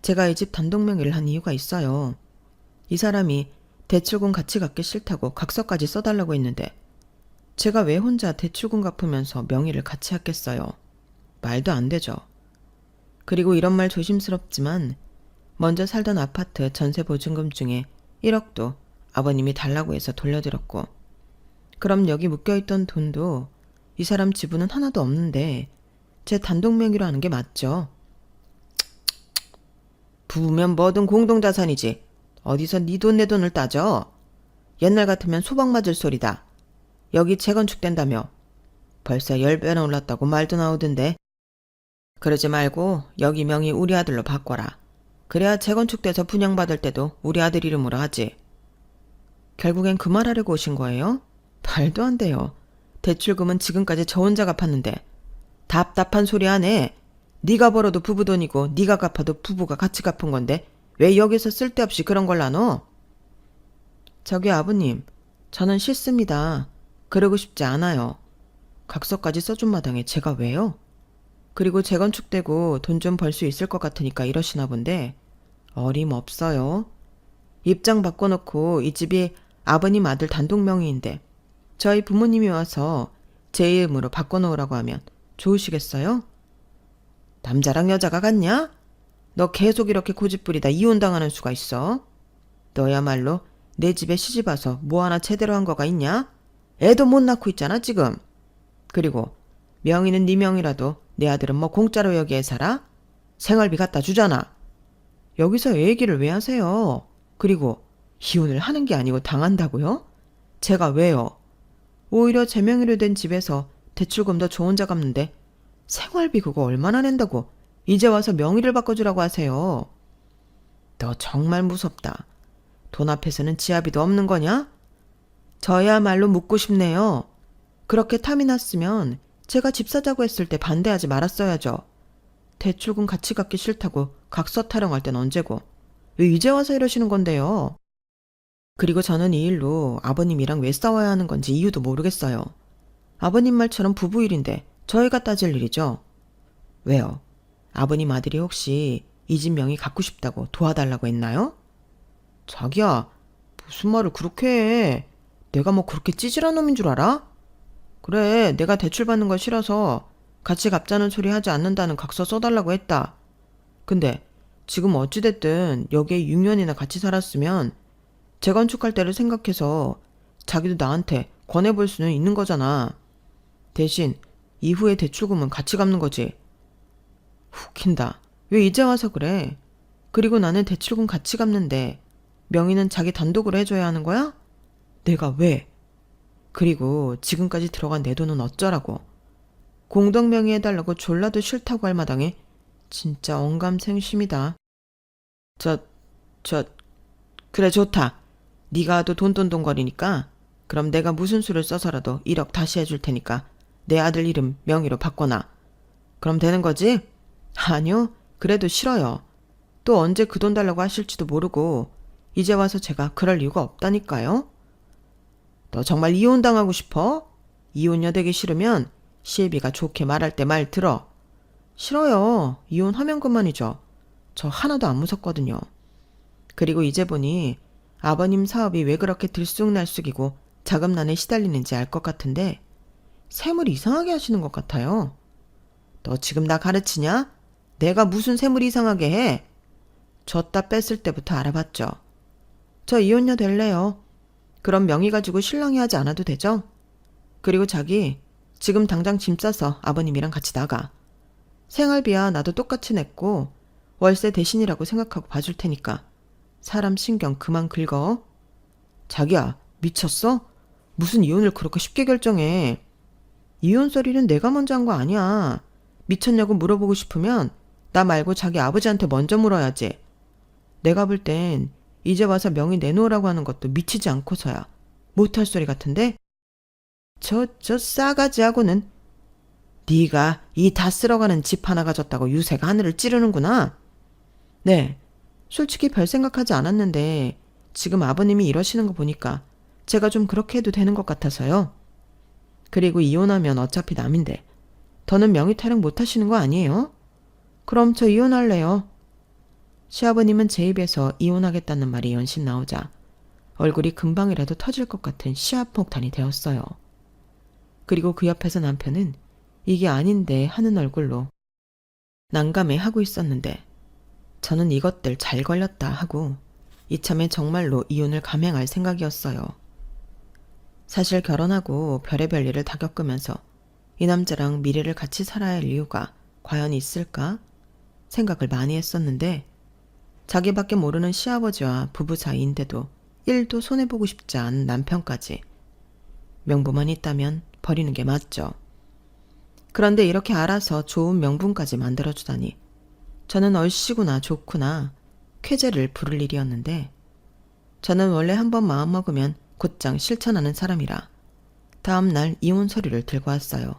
제가 이 집 단독명의를 한 이유가 있어요. 이 사람이 대출금 같이 갚기 싫다고 각서까지 써달라고 했는데 제가 왜 혼자 대출금 갚으면서 명의를 같이 했겠어요. 말도 안 되죠. 그리고 이런 말 조심스럽지만 먼저 살던 아파트 전세 보증금 중에 1억도 아버님이 달라고 해서 돌려드렸고 그럼 여기 묶여있던 돈도 이 사람 지분은 하나도 없는데 제 단독 명의로 하는 게 맞죠. 부부면 뭐든 공동자산이지. 어디서 네 돈 내 돈을 따져. 옛날 같으면 소방 맞을 소리다. 여기 재건축된다며. 벌써 10배나 올랐다고 말도 나오던데. 그러지 말고 여기 명의 우리 아들로 바꿔라. 그래야 재건축돼서 분양받을 때도 우리 아들 이름으로 하지. 결국엔 그 말 하려고 오신 거예요? 말도 안 돼요. 대출금은 지금까지 저 혼자 갚았는데 답답한 소리 안 해. 네가 벌어도 부부 돈이고 네가 갚아도 부부가 같이 갚은 건데 왜 여기서 쓸데없이 그런 걸 나눠? 저기 아버님, 저는 싫습니다. 그러고 싶지 않아요. 각서까지 써준 마당에 제가 왜요? 그리고 재건축되고 돈 좀 벌 수 있을 것 같으니까 이러시나 본데 어림없어요. 입장 바꿔놓고 이 집이 아버님 아들 단독 명의인데 저희 부모님이 와서 제 이름으로 바꿔놓으라고 하면 좋으시겠어요? 남자랑 여자가 같냐? 너 계속 이렇게 고집부리다 이혼당하는 수가 있어. 너야말로 내 집에 시집와서 뭐 하나 제대로 한 거가 있냐? 애도 못 낳고 있잖아 지금. 그리고 명의는 네 명이라도 내 아들은 뭐 공짜로 여기에 살아? 생활비 갖다 주잖아. 여기서 얘기를 왜 하세요? 그리고 이혼을 하는 게 아니고 당한다고요? 제가 왜요? 오히려 제 명의로 된 집에서 대출금도 저 혼자 갚는데 생활비 그거 얼마나 낸다고 이제 와서 명의를 바꿔주라고 하세요. 너 정말 무섭다. 돈 앞에서는 지아비도 없는 거냐? 저야말로 묻고 싶네요. 그렇게 탐이 났으면 제가 집 사자고 했을 때 반대하지 말았어야죠. 대출금 같이 갚기 싫다고 각서 타령할 땐 언제고 왜 이제 와서 이러시는 건데요? 그리고 저는 이 일로 아버님이랑 왜 싸워야 하는 건지 이유도 모르겠어요. 아버님 말처럼 부부 일인데 저희가 따질 일이죠. 왜요? 아버님 아들이 혹시 이 집 명의 갖고 싶다고 도와달라고 했나요? 자기야, 무슨 말을 그렇게 해. 내가 뭐 그렇게 찌질한 놈인 줄 알아? 그래, 내가 대출 받는 거 싫어서 같이 갚자는 소리 하지 않는다는 각서 써달라고 했다. 근데 지금 어찌됐든 여기에 6년이나 같이 살았으면 재건축할 때를 생각해서 자기도 나한테 권해볼 수는 있는 거잖아. 대신 이후에 대출금은 같이 갚는 거지. 웃긴다. 왜 이제 와서 그래? 그리고 나는 대출금 같이 갚는데 명의는 자기 단독으로 해줘야 하는 거야? 내가 왜? 그리고 지금까지 들어간 내 돈은 어쩌라고? 공동명의 해달라고 졸라도 싫다고 할 마당에 진짜 언감생심이다. 저, 그래 좋다. 네가 또 돈돈돈거리니까 그럼 내가 무슨 수를 써서라도 1억 다시 해줄 테니까 내 아들 이름 명의로 바꿔놔. 그럼 되는 거지? 아니요. 그래도 싫어요. 또 언제 그 돈 달라고 하실지도 모르고 이제 와서 제가 그럴 이유가 없다니까요. 너 정말 이혼당하고 싶어? 이혼녀 되기 싫으면 시애비가 좋게 말할 때 말 들어. 싫어요. 이혼하면 그만이죠. 저 하나도 안 무섭거든요. 그리고 이제 보니 아버님 사업이 왜 그렇게 들쑥날쑥이고 자금난에 시달리는지 알 것 같은데 셈을 이상하게 하시는 것 같아요. 너 지금 나 가르치냐? 내가 무슨 셈을 이상하게 해? 줬다 뺐을 때부터 알아봤죠. 저 이혼녀 될래요. 그럼 명의 가지고 신랑이 하지 않아도 되죠? 그리고 자기 지금 당장 짐 싸서 아버님이랑 같이 나가. 생활비야 나도 똑같이 냈고 월세 대신이라고 생각하고 봐줄 테니까 사람 신경 그만 긁어. 자기야 미쳤어? 무슨 이혼을 그렇게 쉽게 결정해. 이혼 소리는 내가 먼저 한 거 아니야. 미쳤냐고 물어보고 싶으면 나 말고 자기 아버지한테 먼저 물어야지. 내가 볼 땐 이제 와서 명의 내놓으라고 하는 것도 미치지 않고서야 못할 소리 같은데? 저 싸가지하고는 네가 이 다 쓸어가는 집 하나 가졌다고 유세가 하늘을 찌르는구나. 네, 솔직히 별 생각하지 않았는데 지금 아버님이 이러시는 거 보니까 제가 좀 그렇게 해도 되는 것 같아서요. 그리고 이혼하면 어차피 남인데 더는 명의 타령 못 하시는 거 아니에요? 그럼 저 이혼할래요. 시아버님은 제 입에서 이혼하겠다는 말이 연신 나오자 얼굴이 금방이라도 터질 것 같은 시합폭탄이 되었어요. 그리고 그 옆에서 남편은 이게 아닌데 하는 얼굴로 난감해 하고 있었는데 저는 이것들 잘 걸렸다 하고 이참에 정말로 이혼을 감행할 생각이었어요. 사실 결혼하고 별의별 일을 다 겪으면서 이 남자랑 미래를 같이 살아야 할 이유가 과연 있을까 생각을 많이 했었는데 자기밖에 모르는 시아버지와 부부 사이인데도 1도 손해보고 싶지 않은 남편까지 명부만 있다면 버리는 게 맞죠. 그런데 이렇게 알아서 좋은 명분까지 만들어주다니 저는 얼씨구나 좋구나 쾌재를 부를 일이었는데 저는 원래 한번 마음먹으면 곧장 실천하는 사람이라 다음날 이혼 서류를 들고 왔어요.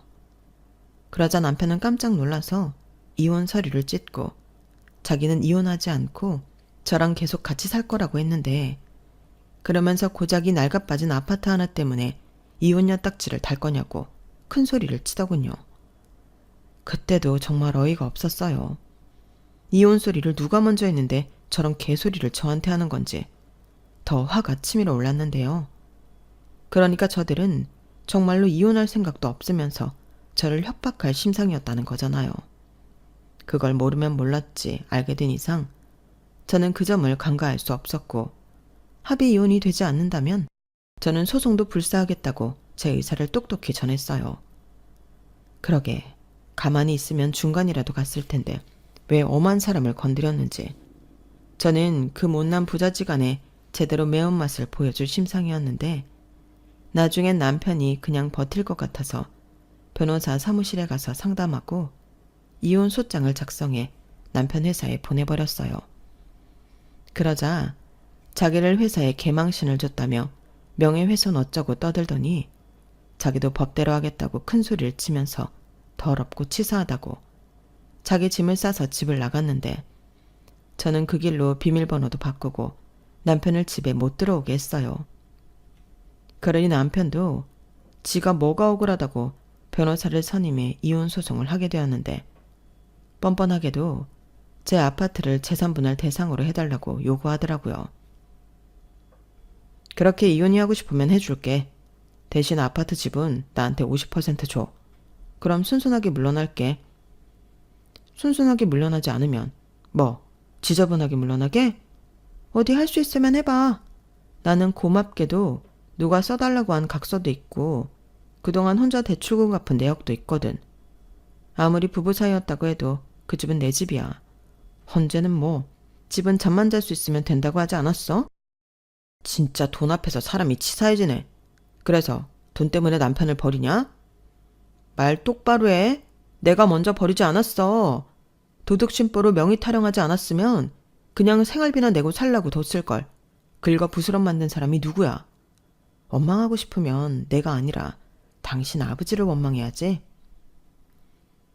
그러자 남편은 깜짝 놀라서 이혼 서류를 찢고 자기는 이혼하지 않고 저랑 계속 같이 살 거라고 했는데 그러면서 고작이 낡아빠진 아파트 하나 때문에 이혼녀 딱지를 달 거냐고 큰 소리를 치더군요. 그때도 정말 어이가 없었어요. 이혼 소리를 누가 먼저 했는데 저런 개소리를 저한테 하는 건지 더 화가 치밀어 올랐는데요. 그러니까 저들은 정말로 이혼할 생각도 없으면서 저를 협박할 심상이었다는 거잖아요. 그걸 모르면 몰랐지 알게 된 이상 저는 그 점을 간과할 수 없었고 합의 이혼이 되지 않는다면 저는 소송도 불사하겠다고 제 의사를 똑똑히 전했어요. 그러게 가만히 있으면 중간이라도 갔을 텐데 왜 엄한 사람을 건드렸는지 저는 그 못난 부자지간에 제대로 매운맛을 보여줄 심상이었는데 나중엔 남편이 그냥 버틸 것 같아서 변호사 사무실에 가서 상담하고 이혼 소장을 작성해 남편 회사에 보내버렸어요. 그러자 자기를 회사에 개망신을 줬다며 명예훼손 어쩌고 떠들더니 자기도 법대로 하겠다고 큰 소리를 치면서 더럽고 치사하다고 자기 짐을 싸서 집을 나갔는데 저는 그 길로 비밀번호도 바꾸고 남편을 집에 못 들어오게 했어요. 그러니 남편도 지가 뭐가 억울하다고 변호사를 선임해 이혼 소송을 하게 되었는데 뻔뻔하게도 제 아파트를 재산분할 대상으로 해달라고 요구하더라고요. 그렇게 이혼이 하고 싶으면 해줄게. 대신 아파트 집은 나한테 50% 줘. 그럼 순순하게 물러날게. 순순하게 물러나지 않으면 뭐 지저분하게 물러나게? 어디 할 수 있으면 해봐. 나는 고맙게도 누가 써달라고 한 각서도 있고 그동안 혼자 대출금 갚은 내역도 있거든. 아무리 부부 사이였다고 해도 그 집은 내 집이야. 헌재는 뭐 집은 잠만 잘 수 있으면 된다고 하지 않았어? 진짜 돈 앞에서 사람이 치사해지네. 그래서 돈 때문에 남편을 버리냐? 말 똑바로 해. 내가 먼저 버리지 않았어. 도둑심보로 명의 타령하지 않았으면 그냥 생활비나 내고 살라고 뒀을걸. 긁어 부스럼 만든 사람이 누구야? 원망하고 싶으면 내가 아니라 당신 아버지를 원망해야지.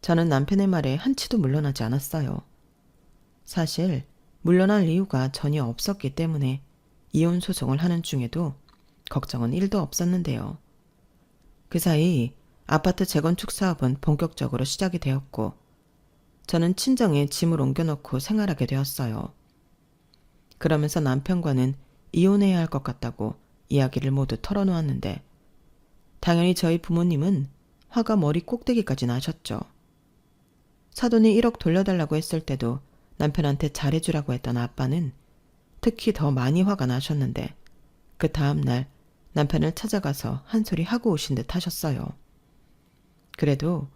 저는 남편의 말에 한치도 물러나지 않았어요. 사실 물러날 이유가 전혀 없었기 때문에 이혼 소송을 하는 중에도 걱정은 1도 없었는데요. 그 사이 아파트 재건축 사업은 본격적으로 시작이 되었고 저는 친정에 짐을 옮겨놓고 생활하게 되었어요. 그러면서 남편과는 이혼해야 할 것 같다고 이야기를 모두 털어놓았는데 당연히 저희 부모님은 화가 머리 꼭대기까지 나셨죠. 사돈이 1억 돌려달라고 했을 때도 남편한테 잘해주라고 했던 아빠는 특히 더 많이 화가 나셨는데 그 다음날 남편을 찾아가서 한 소리 하고 오신 듯 하셨어요. 그래도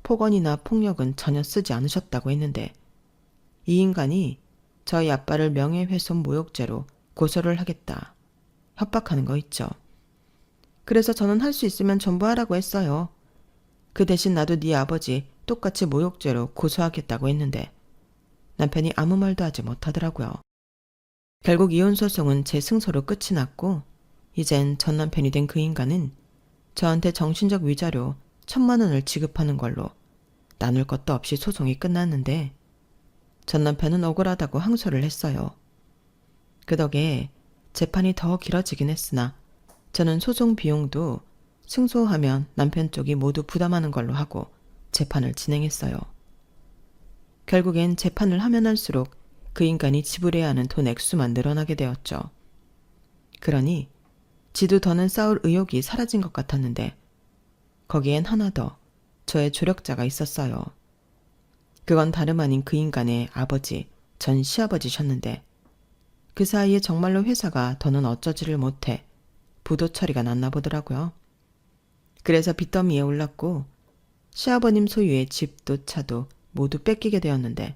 폭언이나 폭력은 전혀 쓰지 않으셨다고 했는데 이 인간이 저희 아빠를 명예훼손 모욕죄로 고소를 하겠다 협박하는 거 있죠. 그래서 저는 할 수 있으면 전부 하라고 했어요. 그 대신 나도 네 아버지 똑같이 모욕죄로 고소하겠다고 했는데 남편이 아무 말도 하지 못하더라고요. 결국 이혼 소송은 제 승소로 끝이 났고 이젠 전 남편이 된 그 인간은 저한테 정신적 위자료 1,000만 원을 지급하는 걸로 나눌 것도 없이 소송이 끝났는데 전 남편은 억울하다고 항소를 했어요. 그 덕에 재판이 더 길어지긴 했으나 저는 소송 비용도 승소하면 남편 쪽이 모두 부담하는 걸로 하고 재판을 진행했어요. 결국엔 재판을 하면 할수록 그 인간이 지불해야 하는 돈 액수만 늘어나게 되었죠. 그러니 지도 더는 싸울 의욕이 사라진 것 같았는데 거기엔 하나 더 저의 조력자가 있었어요. 그건 다름 아닌 그 인간의 아버지, 전 시아버지셨는데 그 사이에 정말로 회사가 더는 어쩌지를 못해 부도 처리가 났나 보더라고요. 그래서 빚더미에 올랐고 시아버님 소유의 집도 차도 모두 뺏기게 되었는데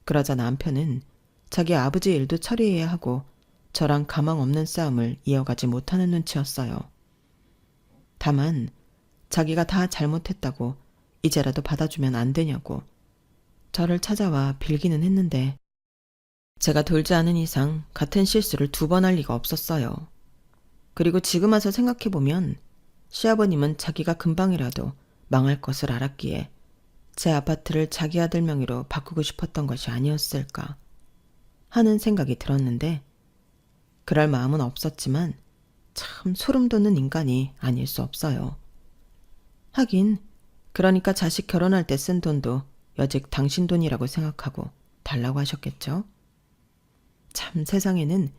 그러자 남편은 자기 아버지 일도 처리해야 하고 저랑 가망 없는 싸움을 이어가지 못하는 눈치였어요. 다만 자기가 다 잘못했다고 이제라도 받아주면 안 되냐고 저를 찾아와 빌기는 했는데 제가 돌지 않은 이상 같은 실수를 2번 할 리가 없었어요. 그리고 지금 와서 생각해보면 시아버님은 자기가 금방이라도 망할 것을 알았기에 제 아파트를 자기 아들 명의로 바꾸고 싶었던 것이 아니었을까 하는 생각이 들었는데 그럴 마음은 없었지만 참 소름 돋는 인간이 아닐 수 없어요. 하긴 그러니까 자식 결혼할 때 쓴 돈도 여직 당신 돈이라고 생각하고 달라고 하셨겠죠? 참 세상에는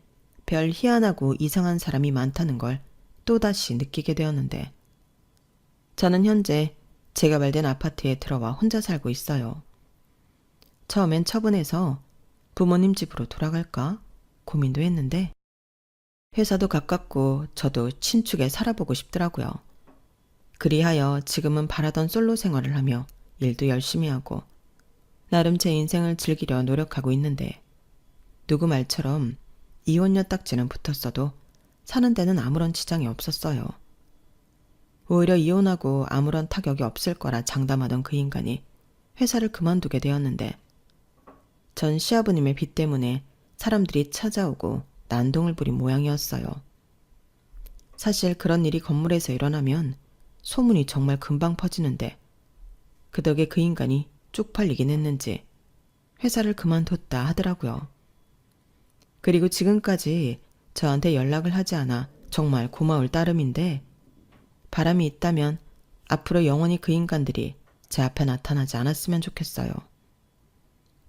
별 희한하고 이상한 사람이 많다는 걸 또다시 느끼게 되었는데 저는 현재 재개발된 아파트에 들어와 혼자 살고 있어요. 처음엔 처분해서 부모님 집으로 돌아갈까 고민도 했는데 회사도 가깝고 저도 친축에 살아보고 싶더라고요. 그리하여 지금은 바라던 솔로 생활을 하며 일도 열심히 하고 나름 제 인생을 즐기려 노력하고 있는데 누구 말처럼 이혼녀 딱지는 붙었어도 사는 데는 아무런 지장이 없었어요. 오히려 이혼하고 아무런 타격이 없을 거라 장담하던 그 인간이 회사를 그만두게 되었는데 전 시아버님의 빚 때문에 사람들이 찾아오고 난동을 부린 모양이었어요. 사실 그런 일이 건물에서 일어나면 소문이 정말 금방 퍼지는데 그 덕에 그 인간이 쪽팔리긴 했는지 회사를 그만뒀다 하더라고요. 그리고 지금까지 저한테 연락을 하지 않아 정말 고마울 따름인데 바람이 있다면 앞으로 영원히 그 인간들이 제 앞에 나타나지 않았으면 좋겠어요.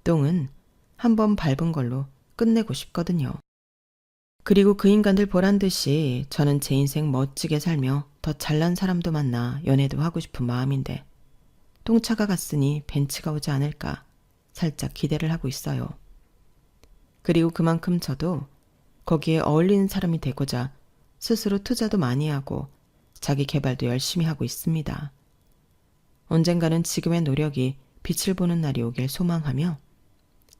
똥은 한번 밟은 걸로 끝내고 싶거든요. 그리고 그 인간들 보란 듯이 저는 제 인생 멋지게 살며 더 잘난 사람도 만나 연애도 하고 싶은 마음인데 똥차가 갔으니 벤츠가 오지 않을까 살짝 기대를 하고 있어요. 그리고 그만큼 저도 거기에 어울리는 사람이 되고자 스스로 투자도 많이 하고 자기 개발도 열심히 하고 있습니다. 언젠가는 지금의 노력이 빛을 보는 날이 오길 소망하며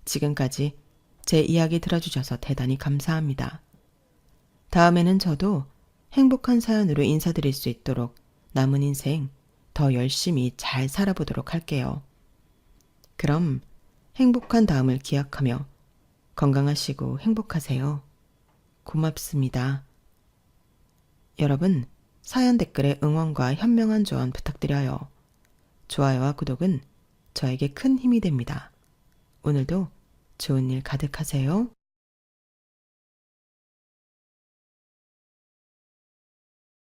지금까지 제 이야기 들어주셔서 대단히 감사합니다. 다음에는 저도 행복한 사연으로 인사드릴 수 있도록 남은 인생 더 열심히 잘 살아보도록 할게요. 그럼 행복한 다음을 기약하며 건강하시고 행복하세요. 고맙습니다. 여러분, 사연 댓글에 응원과 현명한 조언 부탁드려요. 좋아요와 구독은 저에게 큰 힘이 됩니다. 오늘도 좋은 일 가득하세요.